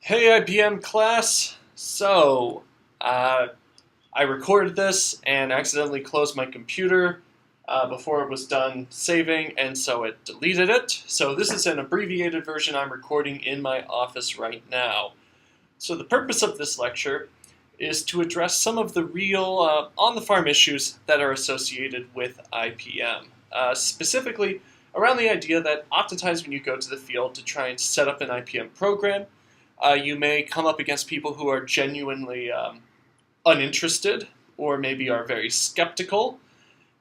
Hey IPM class. I recorded this and accidentally closed my computer before it was done saving, and so it deleted it. So this is an abbreviated version I'm recording in my office right now. So the purpose of this lecture is to address some of the real on-the-farm issues that are associated with IPM. Specifically around the idea that oftentimes when you go to the field to try and set up an IPM program, you may come up against people who are genuinely uninterested or maybe are very skeptical.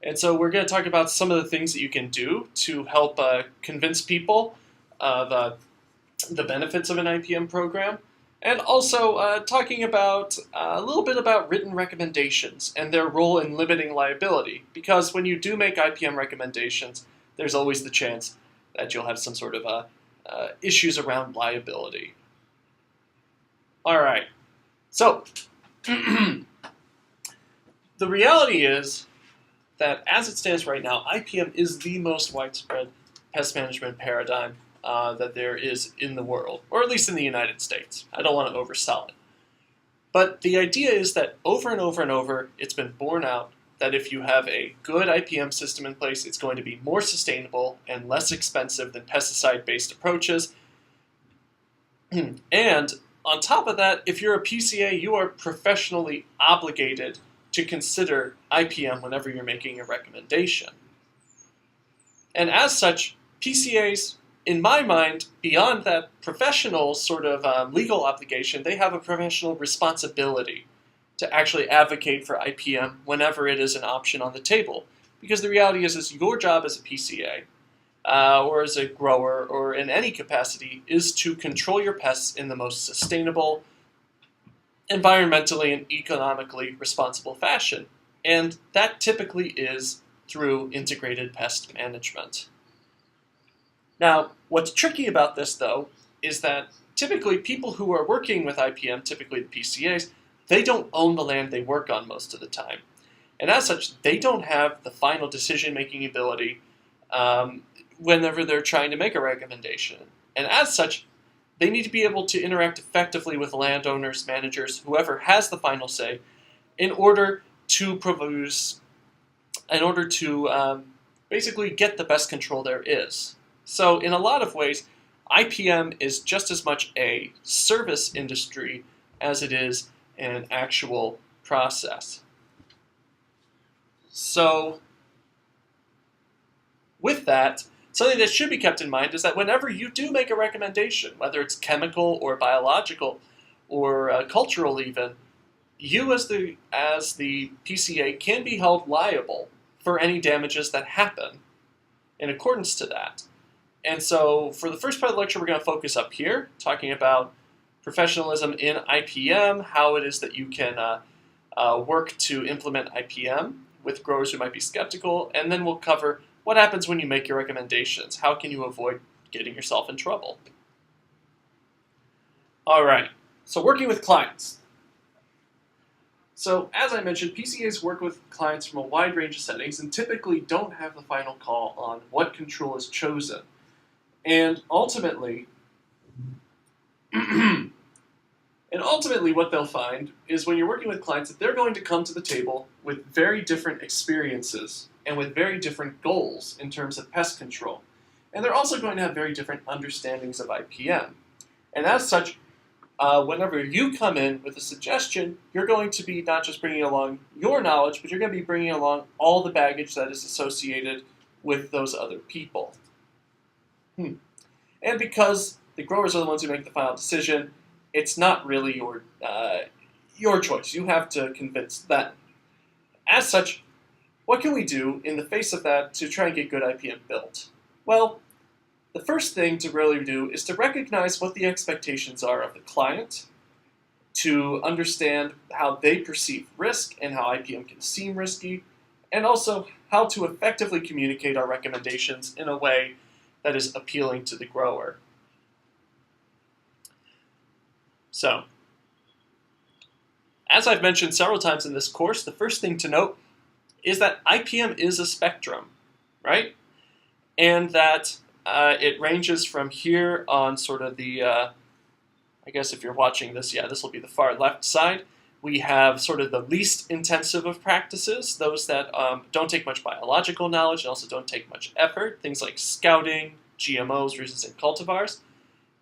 And so we're going to talk about some of the things that you can do to help convince people of the benefits of an IPM program, and also talking about a little bit about written recommendations and their role in limiting liability. Because when you do make IPM recommendations, there's always the chance that you'll have some sort of issues around liability. All right, so the reality is that as it stands right now, IPM is the most widespread pest management paradigm that there is in the world, or at least in the United States. I don't want to oversell it. But the idea is that over and over and over, it's been borne out that if you have a good IPM system in place, it's going to be more sustainable and less expensive than pesticide-based approaches. And on top of that, if you're a PCA, you are professionally obligated to consider IPM whenever you're making a recommendation. And as such, PCAs, in my mind, beyond that professional sort of legal obligation, they have a professional responsibility to actually advocate for IPM whenever it is an option on the table. Because the reality is your job as a PCA, or as a grower, or in any capacity, is to control your pests in the most sustainable, environmentally and economically responsible fashion. And that typically is through integrated pest management. Now, what's tricky about this, though, is that typically people who are working with IPM, typically the PCAs, they don't own the land they work on most of the time. And as such, they don't have the final decision-making ability whenever they're trying to make a recommendation. And as such, they need to be able to interact effectively with landowners, managers, whoever has the final say, in order to basically get the best control there is. So in a lot of ways, IPM is just as much a service industry as it is an actual process. So with that, something that should be kept in mind is that whenever you do make a recommendation, whether it's chemical or biological or cultural even, you as the PCA can be held liable for any damages that happen in accordance to that. And so for the first part of the lecture, we're going to focus up here, talking about professionalism in IPM, how it is that you can work to implement IPM with growers who might be skeptical, and then we'll cover what happens when you make your recommendations. How can you avoid getting yourself in trouble? All right, so working with clients. So as I mentioned, PCAs work with clients from a wide range of settings and typically don't have the final call on what control is chosen. And ultimately, what they'll find is when you're working with clients that they're going to come to the table with very different experiences and with very different goals in terms of pest control. And they're also going to have very different understandings of IPM. And as such, whenever you come in with a suggestion, you're going to be not just bringing along your knowledge, but you're going to be bringing along all the baggage that is associated with those other people. And because the growers are the ones who make the final decision, it's not really your choice. You have to convince them. As such, what can we do in the face of that to try and get good IPM built? Well, the first thing to really do is to recognize what the expectations are of the client, to understand how they perceive risk and how IPM can seem risky, and also how to effectively communicate our recommendations in a way that is appealing to the grower. So, as I've mentioned several times in this course, the first thing to note is that IPM is a spectrum, right? And that it ranges from here on sort of the I guess if you're watching this, yeah, this will be the far left side. We have sort of the least intensive of practices, those that don't take much biological knowledge and also don't take much effort, things like scouting, GMOs, resistant cultivars,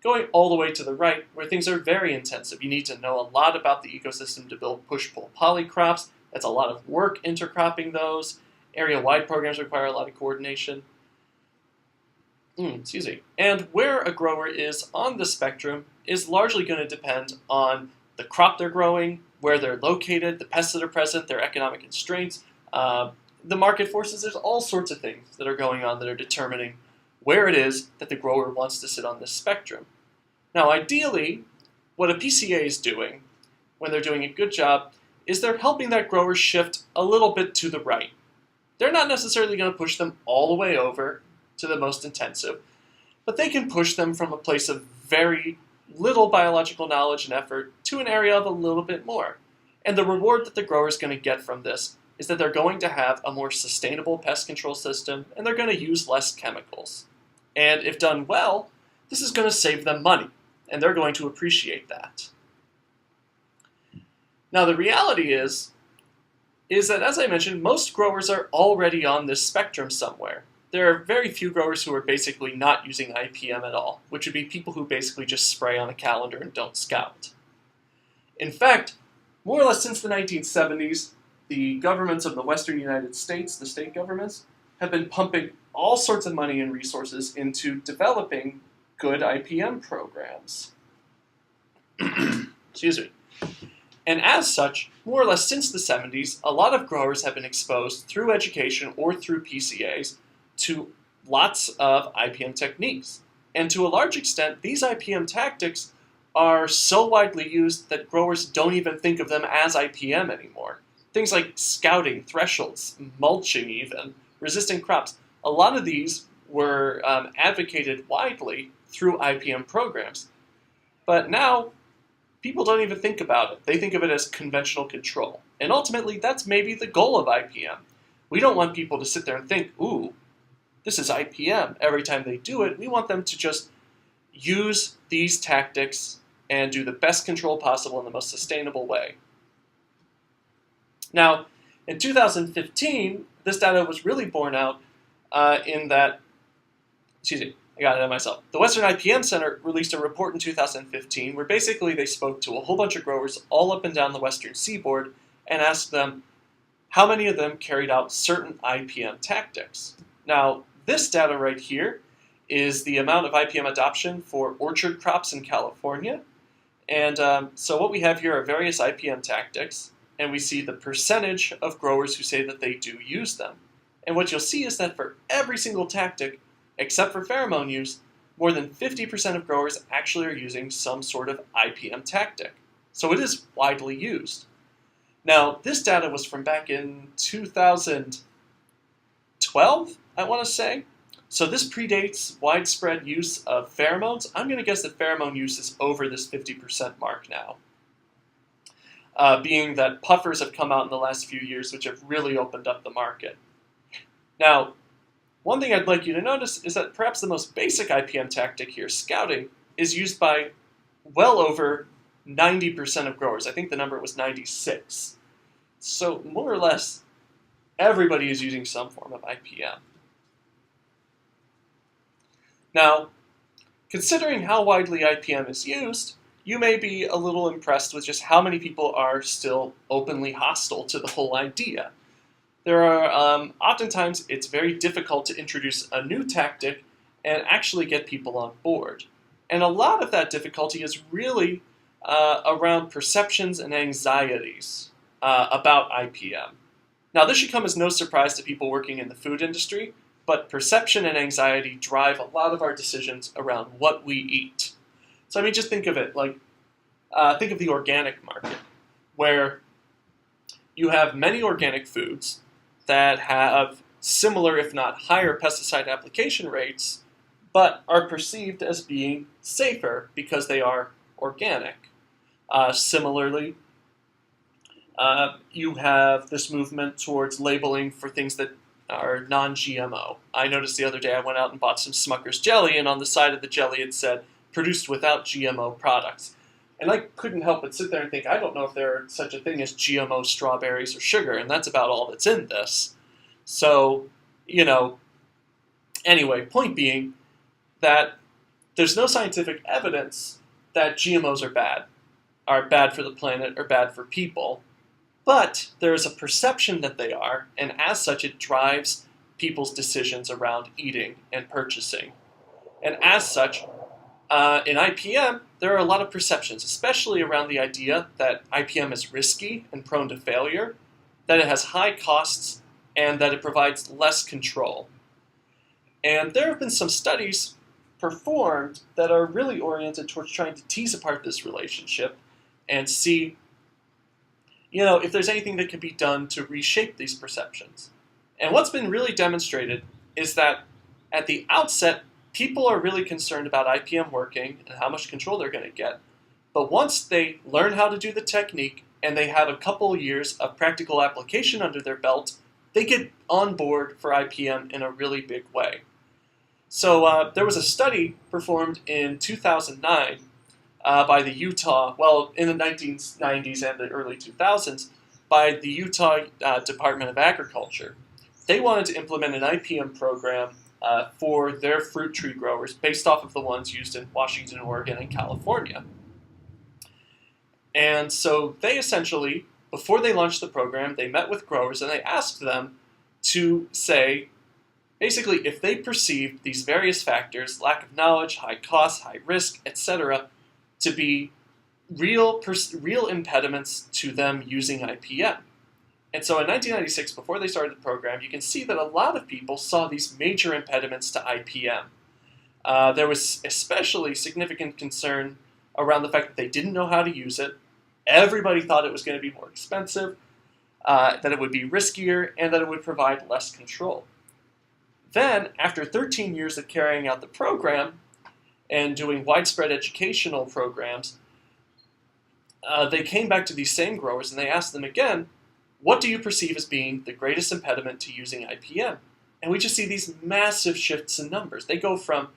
going all the way to the right, where things are very intensive. You need to know a lot about the ecosystem to build push-pull polycrops. That's a lot of work intercropping those. Area-wide programs require a lot of coordination. Excuse me. And where a grower is on the spectrum is largely going to depend on the crop they're growing, where they're located, the pests that are present, their economic constraints, the market forces. There's all sorts of things that are going on that are determining where it is that the grower wants to sit on this spectrum. Now, ideally, what a PCA is doing when they're doing a good job is they're helping that grower shift a little bit to the right. They're not necessarily going to push them all the way over to the most intensive, but they can push them from a place of very little biological knowledge and effort to an area of a little bit more. And the reward that the grower is going to get from this is that they're going to have a more sustainable pest control system and they're going to use less chemicals. And if done well, this is going to save them money, and they're going to appreciate that. Now, the reality is that, as I mentioned, most growers are already on this spectrum somewhere. There are very few growers who are basically not using IPM at all, which would be people who basically just spray on a calendar and don't scout. In fact, more or less since the 1970s, the governments of the western United States, the state governments, have been pumping all sorts of money and resources into developing good IPM programs. Excuse me. And as such, more or less since the 70s, a lot of growers have been exposed through education or through PCAs to lots of IPM techniques. And to a large extent, these IPM tactics are so widely used that growers don't even think of them as IPM anymore. Things like scouting, thresholds, mulching even, resistant crops. A lot of these were advocated widely through IPM programs. But now, people don't even think about it. They think of it as conventional control. And ultimately, that's maybe the goal of IPM. We don't want people to sit there and think, ooh, this is IPM every time they do it. We want them to just use these tactics and do the best control possible in the most sustainable way. Now, in 2015, this data was really borne out in that, I got it myself. The Western IPM Center released a report in 2015 where basically they spoke to a whole bunch of growers all up and down the western seaboard and asked them how many of them carried out certain IPM tactics. Now, this data right here is the amount of IPM adoption for orchard crops in California. And so what we have here are various IPM tactics, and we see the percentage of growers who say that they do use them. And what you'll see is that for every single tactic, except for pheromone use, more than 50% of growers actually are using some sort of IPM tactic. So it is widely used. Now, this data was from back in 2012, I want to say. So this predates widespread use of pheromones. I'm going to guess that pheromone use is over this 50% mark now. Being that puffers have come out in the last few years, which have really opened up the market. Now, one thing I'd like you to notice is that perhaps the most basic IPM tactic here, scouting, is used by well over 90% of growers. I think the number was 96. So more or less, everybody is using some form of IPM. Now, considering how widely IPM is used, you may be a little impressed with just how many people are still openly hostile to the whole idea. There are, oftentimes, it's very difficult to introduce a new tactic and actually get people on board. And a lot of that difficulty is really around perceptions and anxieties about IPM. Now, this should come as no surprise to people working in the food industry, but perception and anxiety drive a lot of our decisions around what we eat. So, I mean, just think of it like, think of the organic market, where you have many organic foods that have similar, if not higher, pesticide application rates, but are perceived as being safer because they are organic. Similarly, you have this movement towards labeling for things that are non-GMO. I noticed the other day I went out and bought some Smucker's jelly, and on the side of the jelly it said, produced without GMO products. And I couldn't help but sit there and think, I don't know if there's such a thing as GMO strawberries or sugar, and that's about all that's in this. So, anyway, point being that there's no scientific evidence that GMOs are bad for the planet or bad for people, but there is a perception that they are, and as such it drives people's decisions around eating and purchasing. And as such, in IPM, there are a lot of perceptions, especially around the idea that IPM is risky and prone to failure, that it has high costs, and that it provides less control. And there have been some studies performed that are really oriented towards trying to tease apart this relationship and see, if there's anything that can be done to reshape these perceptions. And what's been really demonstrated is that at the outset, people are really concerned about IPM working and how much control they're going to get. But once they learn how to do the technique and they have a couple years of practical application under their belt, they get on board for IPM in a really big way. So there was a study performed in 2009 by the in the 1990s and the early 2000s, by the Utah Department of Agriculture. They wanted to implement an IPM program for their fruit tree growers based off of the ones used in Washington, Oregon, and California. And so they essentially, before they launched the program, they met with growers and they asked them to say, basically, if they perceived these various factors, lack of knowledge, high cost, high risk, etc., to be real impediments to them using IPM. And so in 1996, before they started the program, you can see that a lot of people saw these major impediments to IPM. There was especially significant concern around the fact that they didn't know how to use it. Everybody thought it was going to be more expensive, that it would be riskier, and that it would provide less control. Then, after 13 years of carrying out the program and doing widespread educational programs, they came back to these same growers and they asked them again, what do you perceive as being the greatest impediment to using IPM? And we just see these massive shifts in numbers. They go from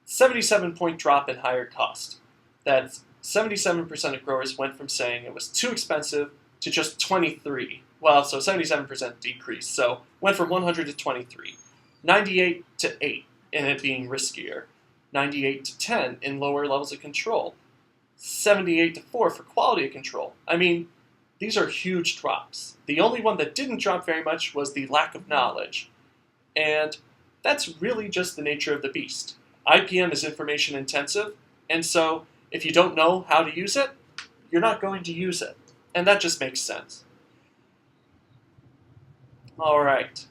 77-point drop in higher cost. That's 77% of growers went from saying it was too expensive to just 23. Well, so 77% decrease. So went from 100 to 23. 98 to 8 in it being riskier. 98 to 10 in lower levels of control. 78 to 4 for quality of control. I mean, these are huge drops. The only one that didn't drop very much was the lack of knowledge. And that's really just the nature of the beast. IPM is information intensive, and so if you don't know how to use it, you're not going to use it. And that just makes sense. All right.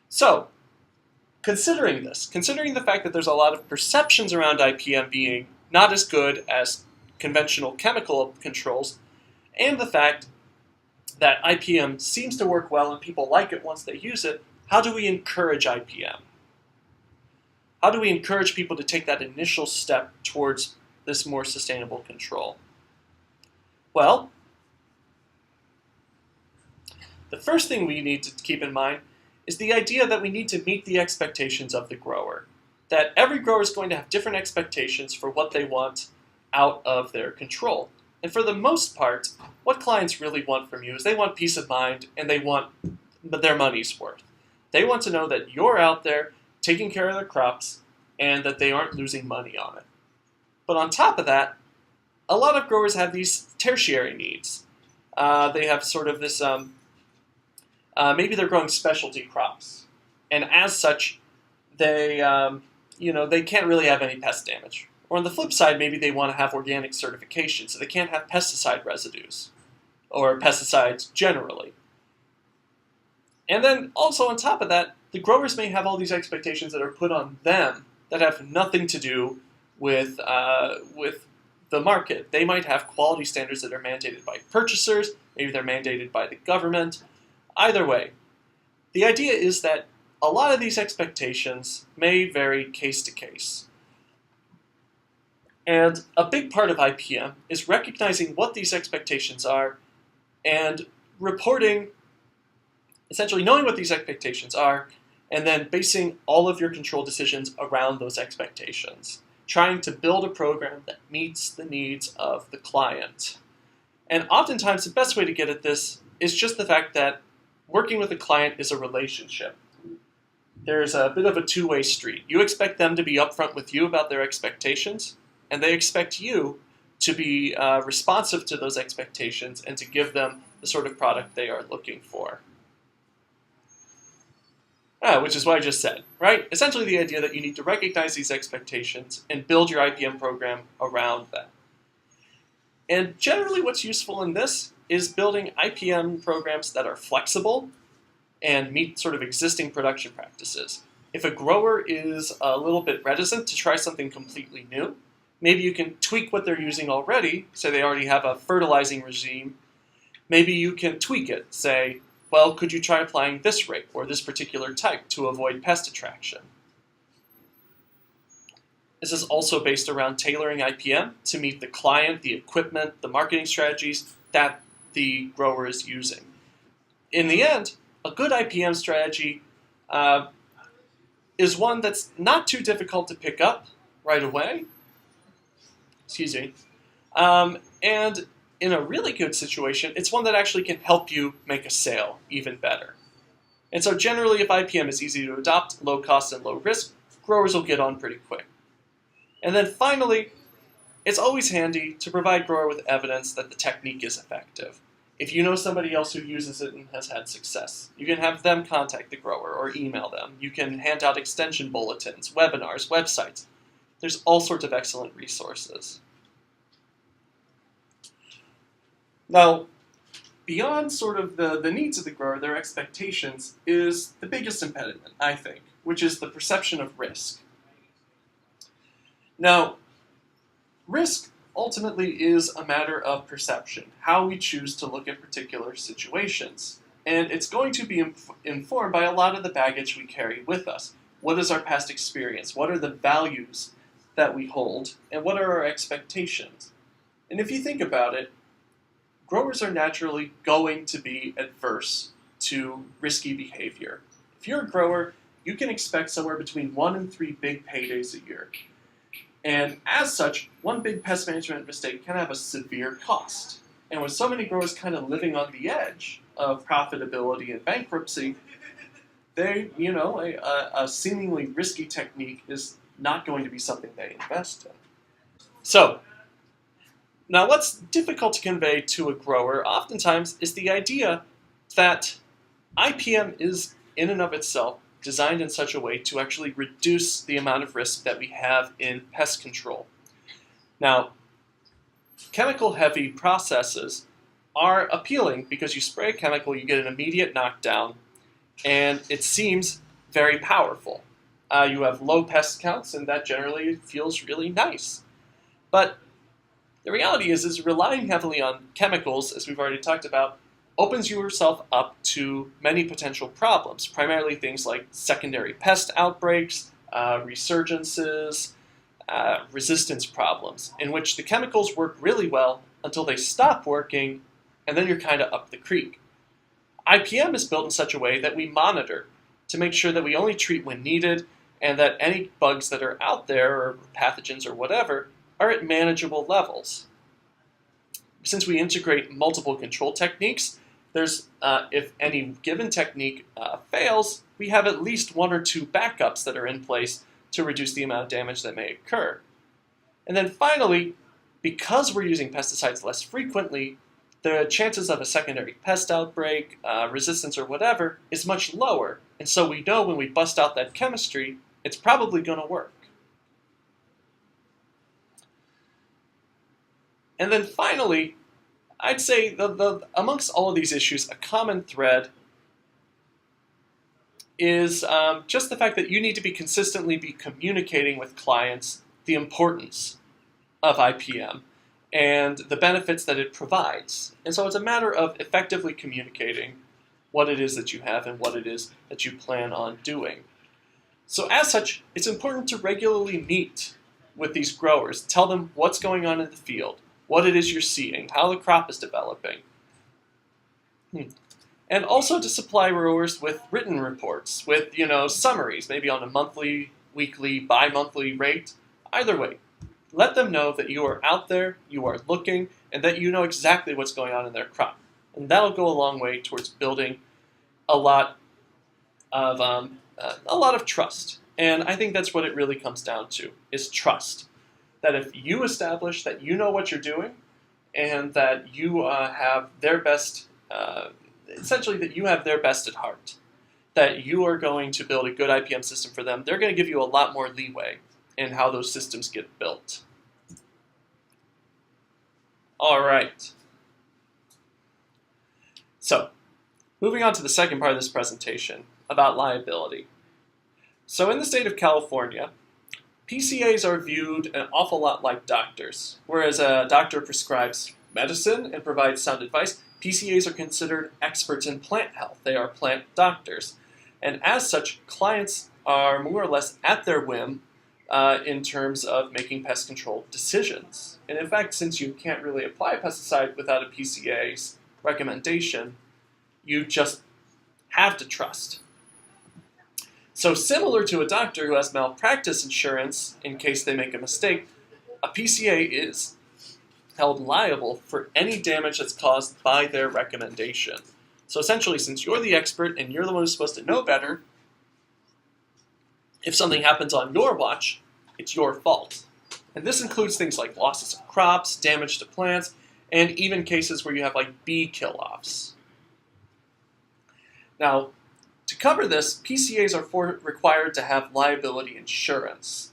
So, considering the fact that there's a lot of perceptions around IPM being not as good as conventional chemical controls, and the fact that IPM seems to work well and people like it once they use it, how do we encourage IPM? How do we encourage people to take that initial step towards this more sustainable control? Well, the first thing we need to keep in mind is the idea that we need to meet the expectations of the grower. That every grower is going to have different expectations for what they want out of their control. And for the most part, what clients really want from you is they want peace of mind and they want their money's worth. They want to know that you're out there taking care of their crops and that they aren't losing money on it. But on top of that, a lot of growers have these tertiary needs. They have sort of this, maybe they're growing specialty crops. And as such, they can't really have any pest damage. Or on the flip side, maybe they want to have organic certification, so they can't have pesticide residues, or pesticides generally. And then also on top of that, the growers may have all these expectations that are put on them that have nothing to do with the market. They might have quality standards that are mandated by purchasers, maybe they're mandated by the government. Either way, the idea is that a lot of these expectations may vary case to case. And a big part of IPM is recognizing what these expectations are and reporting, essentially knowing what these expectations are, and then basing all of your control decisions around those expectations. trying to build a program that meets the needs of the client. And oftentimes the best way to get at this is just the fact that working with a client is a relationship. There's a bit of a two-way street. You expect them to be upfront with you about their expectations, and they expect you to be responsive to those expectations and to give them the sort of product they are looking for. Which is what I just said, right? Essentially the idea that you need to recognize these expectations and build your IPM program around them. And generally what's useful in this is building IPM programs that are flexible and meet sort of existing production practices. If a grower is a little bit reticent to try something completely new, maybe you can tweak what they're using already, say they already have a fertilizing regime. Maybe you can tweak it, say, well, could you try applying this rate or this particular type to avoid pest attraction? This is also based around tailoring IPM to meet the client, the equipment, the marketing strategies that the grower is using. In the end, a good IPM strategy is one that's not too difficult to pick up right away. And in a really good situation, it's one that actually can help you make a sale even better. And so generally, if IPM is easy to adopt, low cost and low risk, growers will get on pretty quick. And then finally, it's always handy to provide grower with evidence that the technique is effective. If you know somebody else who uses it and has had success, you can have them contact the grower or email them. You can hand out extension bulletins, webinars, websites. There's all sorts of excellent resources. Now, beyond sort of the needs of the grower, their expectations, is the biggest impediment, I think, which is the perception of risk. Now, risk ultimately is a matter of perception, how we choose to look at particular situations. And it's going to be informed by a lot of the baggage we carry with us. What is our past experience? What are the values that we hold? And what are our expectations? And if you think about it, growers are naturally going to be adverse to risky behavior. If you're a grower, you can expect somewhere between 1 and 3 big paydays a year. And as such, one big pest management mistake can have a severe cost. And with so many growers kind of living on the edge of profitability and bankruptcy, a seemingly risky technique is not going to be something they invest in. So, now what's difficult to convey to a grower oftentimes is the idea that IPM is in and of itself designed in such a way to actually reduce the amount of risk that we have in pest control. Now, chemical-heavy processes are appealing because you spray a chemical, you get an immediate knockdown, and it seems very powerful. You have low pest counts, and that generally feels really nice. But the reality is relying heavily on chemicals, as we've already talked about, opens yourself up to many potential problems, primarily things like secondary pest outbreaks, resurgences, resistance problems, in which the chemicals work really well until they stop working, and then you're kind of up the creek. IPM is built in such a way that we monitor to make sure that we only treat when needed, and that any bugs that are out there, or pathogens or whatever, are at manageable levels. Since we integrate multiple control techniques, if any given technique fails, we have at least 1 or 2 backups that are in place to reduce the amount of damage that may occur. And then finally, because we're using pesticides less frequently, the chances of a secondary pest outbreak, resistance or whatever, is much lower. And so we know when we bust out that chemistry, it's probably going to work. And then finally, I'd say amongst all of these issues, a common thread is just the fact that you need to consistently be communicating with clients the importance of IPM and the benefits that it provides. And so it's a matter of effectively communicating what it is that you have and what it is that you plan on doing. So as such, it's important to regularly meet with these growers, tell them what's going on in the field, what it is you're seeing, how the crop is developing. And also to supply growers with written reports, with summaries, maybe on a monthly, weekly, bi-monthly rate. Either way, Let them know that you are out there, you are looking, and that you know exactly what's going on in their crop. And that'll go a long way towards building a lot of trust. And I think that's what it really comes down to, is trust. That if you establish that you know what you're doing, and that you have their best, essentially that you have their best at heart, that you are going to build a good IPM system for them, they're going to give you a lot more leeway in how those systems get built. All right. So, moving on to the second part of this presentation about liability. So in the state of California, PCAs are viewed an awful lot like doctors. Whereas a doctor prescribes medicine and provides sound advice, PCAs are considered experts in plant health. They are plant doctors. And as such, clients are more or less at their whim in terms of making pest control decisions. And in fact, since you can't really apply a pesticide without a PCA's recommendation, you just have to trust. So similar to a doctor who has malpractice insurance in case they make a mistake, a PCA is held liable for any damage that's caused by their recommendation. So essentially, since you're the expert and you're the one who's supposed to know better, if something happens on your watch, it's your fault. And this includes things like losses of crops, damage to plants, and even cases where you have like bee kill-offs. Now, to cover this, PCAs are required to have liability insurance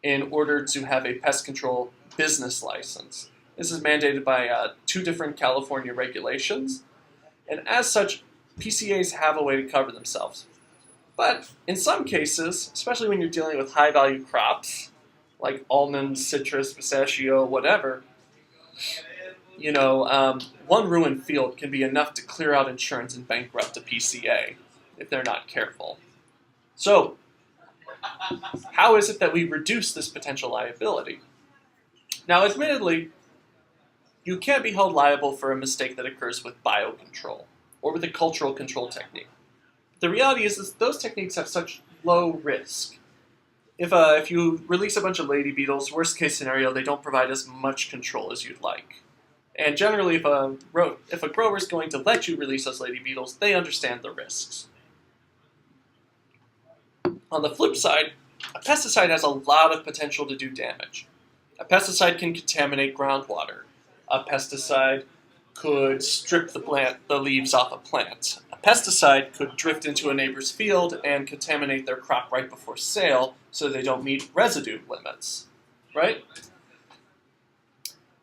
in order to have a pest control business license. This is mandated by 2 different California regulations, and as such, PCAs have a way to cover themselves. But in some cases, especially when you're dealing with high-value crops, like almonds, citrus, pistachio, whatever, one ruined field can be enough to clear out insurance and bankrupt a PCA if they're not careful. So, how is it that we reduce this potential liability? Now, admittedly, you can't be held liable for a mistake that occurs with biocontrol or with a cultural control technique. The reality is that those techniques have such low risk. If you release a bunch of lady beetles, worst case scenario, they don't provide as much control as you'd like. And generally, if a grower is going to let you release those lady beetles, they understand the risks. On the flip side, a pesticide has a lot of potential to do damage. A pesticide can contaminate groundwater. A pesticide could strip the leaves off a plant. A pesticide could drift into a neighbor's field and contaminate their crop right before sale so they don't meet residue limits, right?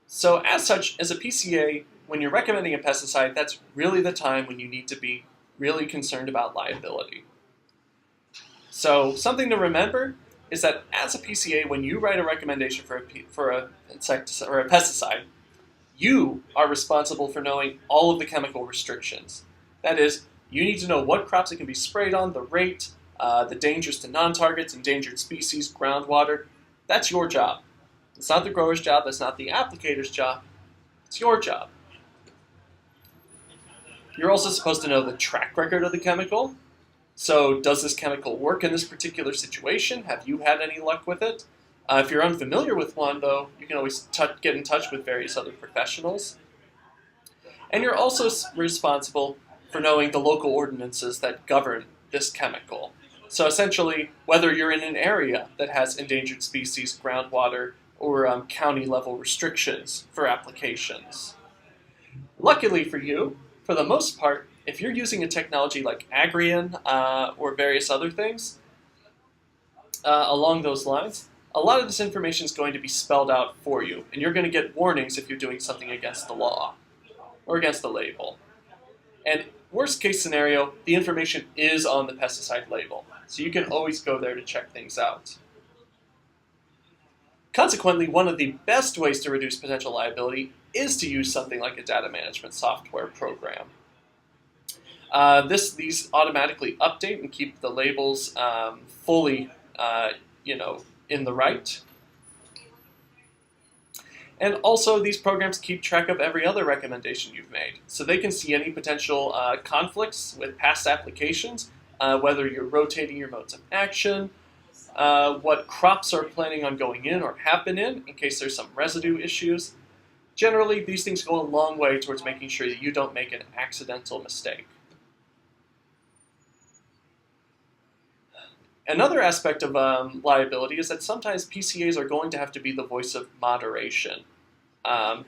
So as such, as a PCA, when you're recommending a pesticide, that's really the time when you need to be really concerned about liability. So something to remember is that as a PCA, when you write a recommendation for a insecticide or a pesticide, you are responsible for knowing all of the chemical restrictions. That is, you need to know what crops it can be sprayed on, the rate, the dangers to non-targets, endangered species, groundwater. That's your job. It's not the grower's job, that's not the applicator's job, it's your job. You're also supposed to know the track record of the chemical. So does this chemical work in this particular situation? Have you had any luck with it? If you're unfamiliar with one, though, you can always get in touch with various other professionals. And you're also responsible for knowing the local ordinances that govern this chemical. So essentially, whether you're in an area that has endangered species, groundwater, or county-level restrictions for applications. Luckily for you, for the most part, if you're using a technology like Agrion or various other things along those lines, a lot of this information is going to be spelled out for you, and you're going to get warnings if you're doing something against the law or against the label. And worst case scenario, the information is on the pesticide label, so you can always go there to check things out. Consequently, one of the best ways to reduce potential liability is to use something like a data management software program. These automatically update and keep the labels fully, in the right. And also, these programs keep track of every other recommendation you've made, so they can see any potential conflicts with past applications, whether you're rotating your modes of action, what crops are planning on going in or have been in case there's some residue issues. Generally, these things go a long way towards making sure that you don't make an accidental mistake. Another aspect of liability is that sometimes PCAs are going to have to be the voice of moderation.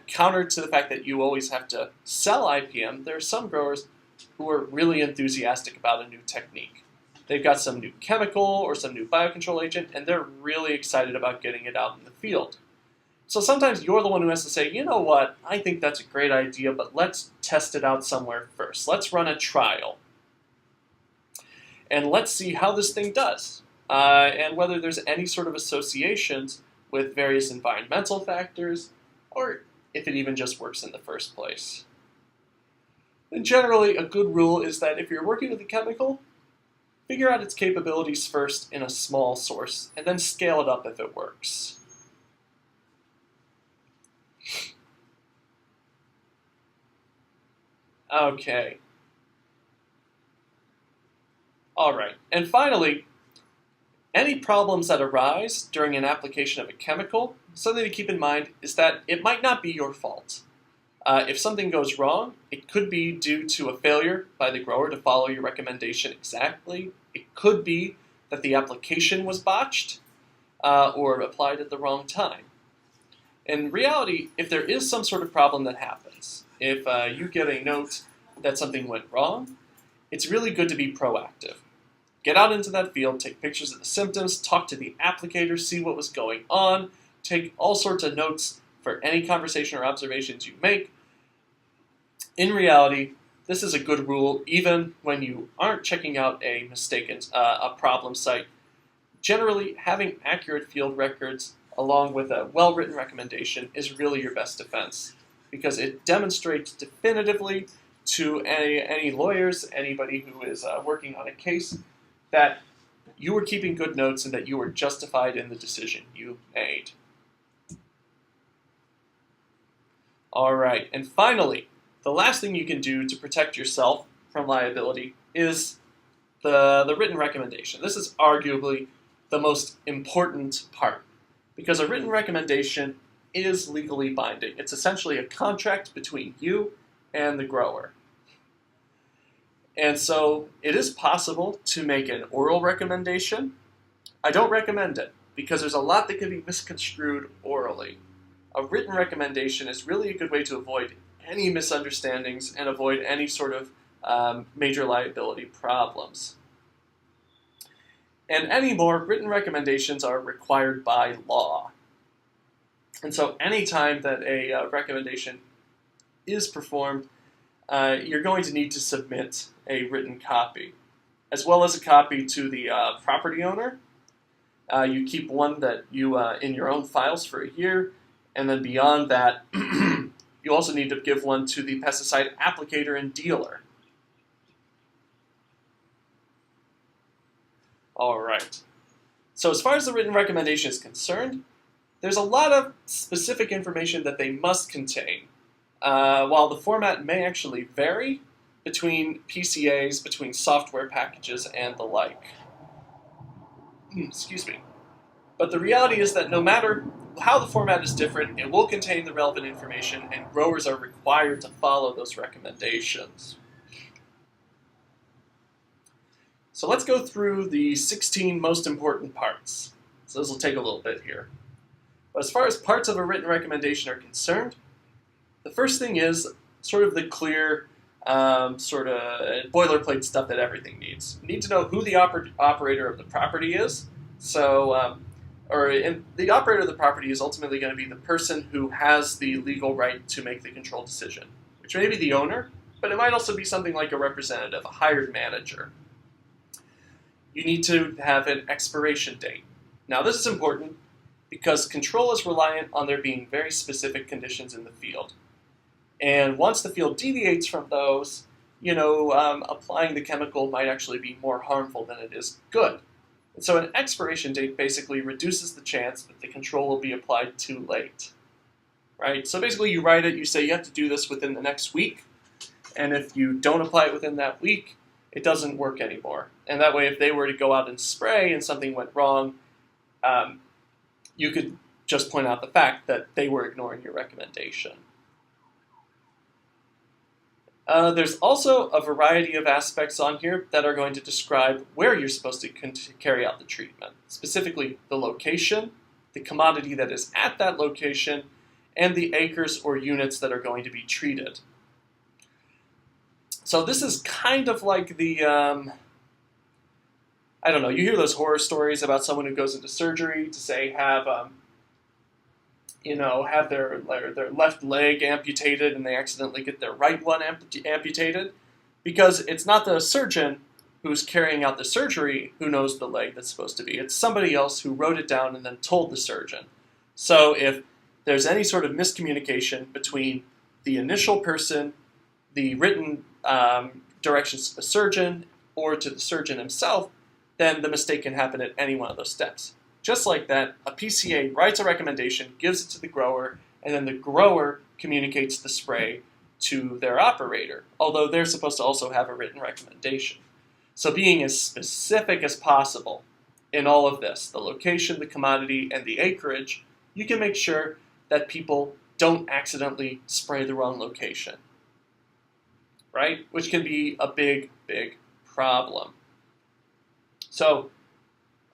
Counter to the fact that you always have to sell IPM, there are some growers who are really enthusiastic about a new technique. They've got some new chemical or some new biocontrol agent, and they're really excited about getting it out in the field. So sometimes you're the one who has to say, you know what, I think that's a great idea, but let's test it out somewhere first. Let's run a trial. And let's see how this thing does, and whether there's any sort of associations with various environmental factors, or if it even just works in the first place. And generally, a good rule is that if you're working with a chemical, figure out its capabilities first in a small source, and then scale it up if it works. Okay. All right, and finally, any problems that arise during an application of a chemical, something to keep in mind is that it might not be your fault. If something goes wrong, it could be due to a failure by the grower to follow your recommendation exactly. It could be that the application was botched or applied at the wrong time. In reality, if there is some sort of problem that happens, if you get a note that something went wrong, it's really good to be proactive. Get out into that field, take pictures of the symptoms, talk to the applicator, see what was going on, take all sorts of notes for any conversation or observations you make. In reality, this is a good rule even when you aren't checking out a problem site. Generally, having accurate field records along with a well-written recommendation is really your best defense because it demonstrates definitively to any lawyers, anybody who is working on a case, that you were keeping good notes and that you were justified in the decision you made. All right, and finally, the last thing you can do to protect yourself from liability is the written recommendation. This is arguably the most important part because a written recommendation is legally binding. It's essentially a contract between you and the grower. And so it is possible to make an oral recommendation. I don't recommend it because there's a lot that can be misconstrued orally. A written recommendation is really a good way to avoid any misunderstandings and avoid any sort of major liability problems. And anymore, written recommendations are required by law. And so anytime that a recommendation is performed, you're going to need to submit a written copy, as well as a copy to the property owner. You keep one that you in your own files for a year, and then beyond that, you also need to give one to the pesticide applicator and dealer. All right. So as far as the written recommendation is concerned, there's a lot of specific information that they must contain. While the format may actually vary between PCAs, between software packages, and the like. Excuse me. But the reality is that no matter how the format is different, it will contain the relevant information, and growers are required to follow those recommendations. So let's go through the 16 most important parts. So this will take a little bit here. But as far as parts of a written recommendation are concerned, the first thing is sort of the clear, sort of boilerplate stuff that everything needs. You need to know who the operator of the property is. So, the operator of the property is ultimately going to be the person who has the legal right to make the control decision, which may be the owner, but it might also be something like a representative, a hired manager. You need to have an expiration date. Now, this is important because control is reliant on there being very specific conditions in the field. And once the field deviates from those, applying the chemical might actually be more harmful than it is good. And so an expiration date basically reduces the chance that the control will be applied too late. Right? So basically you write it, you say you have to do this within the next week, and if you don't apply it within that week, it doesn't work anymore. And that way if they were to go out and spray and something went wrong, you could just point out the fact that they were ignoring your recommendation. There's also a variety of aspects on here that are going to describe where you're supposed to carry out the treatment, specifically the location, the commodity that is at that location, and the acres or units that are going to be treated. So this is kind of like the, I don't know, you hear those horror stories about someone who goes into surgery to say have their left leg amputated and they accidentally get their right one amputated, because it's not the surgeon who's carrying out the surgery who knows the leg that's supposed to be. It's somebody else who wrote it down and then told the surgeon. So if there's any sort of miscommunication between the initial person, the written directions to the surgeon, or to the surgeon himself, then the mistake can happen at any one of those steps. Just like that, a PCA writes a recommendation, gives it to the grower, and then the grower communicates the spray to their operator, although they're supposed to also have a written recommendation. So being as specific as possible in all of this, the location, the commodity, and the acreage, you can make sure that people don't accidentally spray the wrong location, right? Which can be a big, big problem. So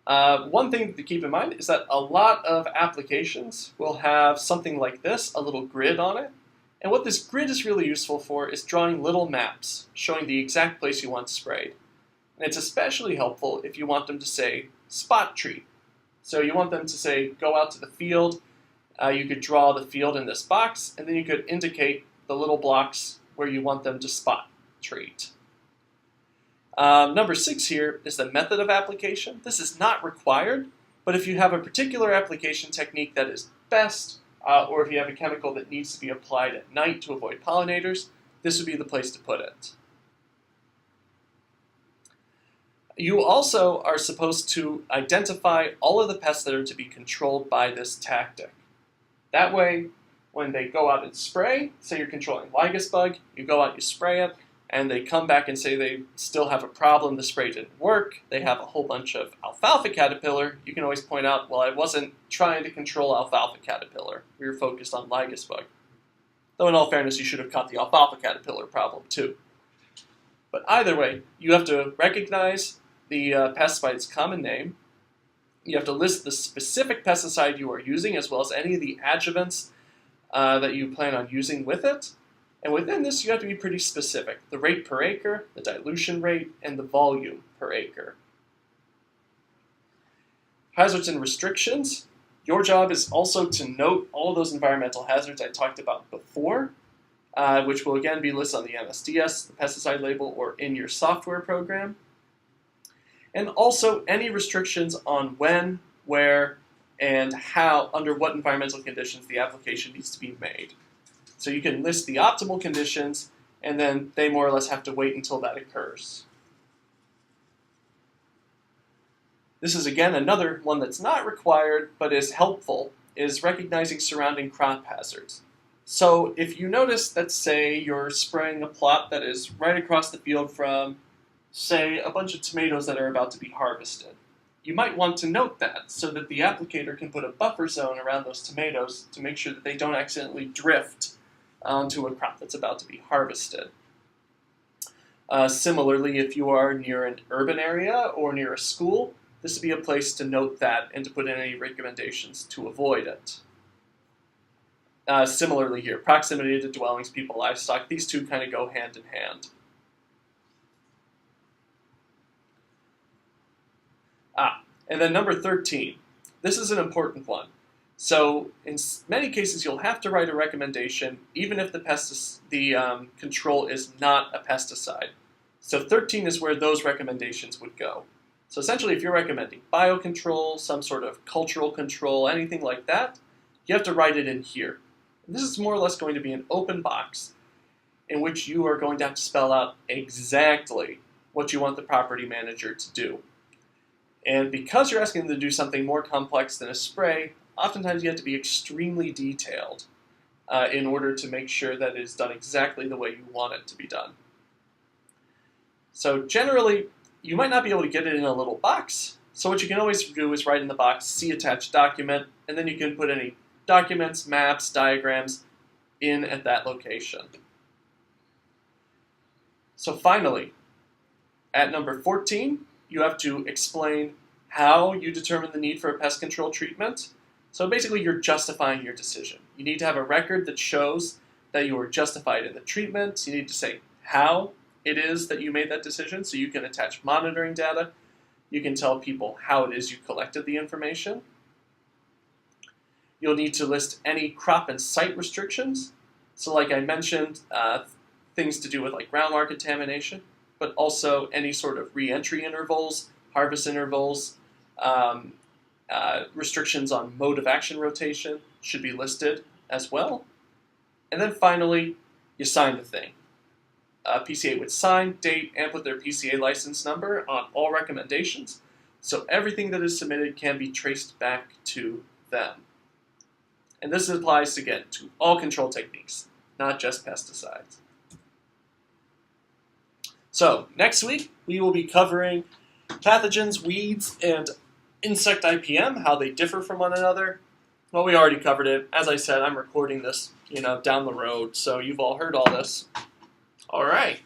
one thing to keep in mind is that a lot of applications will have something like this, a little grid on it. And what this grid is really useful for is drawing little maps showing the exact place you want sprayed. And it's especially helpful if you want them to say spot treat. So you want them to say go out to the field. You could draw the field in this box, and then you could indicate the little blocks where you want them to spot treat. Number 6 here is the method of application. This is not required, but if you have a particular application technique that is best, or if you have a chemical that needs to be applied at night to avoid pollinators, this would be the place to put it. You also are supposed to identify all of the pests that are to be controlled by this tactic. That way, when they go out and spray, say you're controlling Lygus bug, you go out, you spray it, and they come back and say they still have a problem, the spray didn't work, they have a whole bunch of alfalfa caterpillar, you can always point out, well, I wasn't trying to control alfalfa caterpillar. We were focused on Lygus bug. Though in all fairness, you should have caught the alfalfa caterpillar problem too. But either way, you have to recognize the pest by its common name. You have to list the specific pesticide you are using, as well as any of the adjuvants that you plan on using with it. And within this, you have to be pretty specific. The rate per acre, the dilution rate, and the volume per acre. Hazards and restrictions. Your job is also to note all of those environmental hazards I talked about before, which will again be listed on the MSDS, the pesticide label, or in your software program. And also any restrictions on when, where, and how, under what environmental conditions the application needs to be made. So you can list the optimal conditions, and then they more or less have to wait until that occurs. This is again another one that's not required, but is helpful, is recognizing surrounding crop hazards. So if you notice that, say, you're spraying a plot that is right across the field from, say, a bunch of tomatoes that are about to be harvested, you might want to note that so that the applicator can put a buffer zone around those tomatoes to make sure that they don't accidentally drift onto a crop that's about to be harvested. Similarly, if you are near an urban area or near a school, this would be a place to note that and to put in any recommendations to avoid it. Similarly here, proximity to dwellings, people, livestock, these two kind of go hand in hand. And then number 13. This is an important one. So in many cases, you'll have to write a recommendation even if the control is not a pesticide. So 13 is where those recommendations would go. So essentially, if you're recommending biocontrol, some sort of cultural control, anything like that, you have to write it in here. And this is more or less going to be an open box in which you are going to have to spell out exactly what you want the property manager to do. And because you're asking them to do something more complex than a spray, oftentimes you have to be extremely detailed in order to make sure that it is done exactly the way you want it to be done. So generally, you might not be able to get it in a little box, So what you can always do is write in the box, see attached document, and then you can put any documents, maps, diagrams in at that location. So finally, at number 14, you have to explain how you determine the need for a pest control treatment. So basically, you're justifying your decision. You need to have a record that shows that you were justified in the treatment. You need to say how it is that you made that decision, so you can attach monitoring data. You can tell people how it is you collected the information. You'll need to list any crop and site restrictions. So like I mentioned, things to do with like groundwater contamination, but also any sort of re-entry intervals, harvest intervals, restrictions on mode of action rotation should be listed as well. And then finally, you sign the thing. PCA would sign, date, and put their PCA license number on all recommendations, so everything that is submitted can be traced back to them. And this applies, again, to all control techniques, not just pesticides. So, next week, we will be covering pathogens, weeds, and insect IPM, how they differ from one another. Well, we already covered it. As I said, I'm recording this, down the road, so you've all heard all this. All right.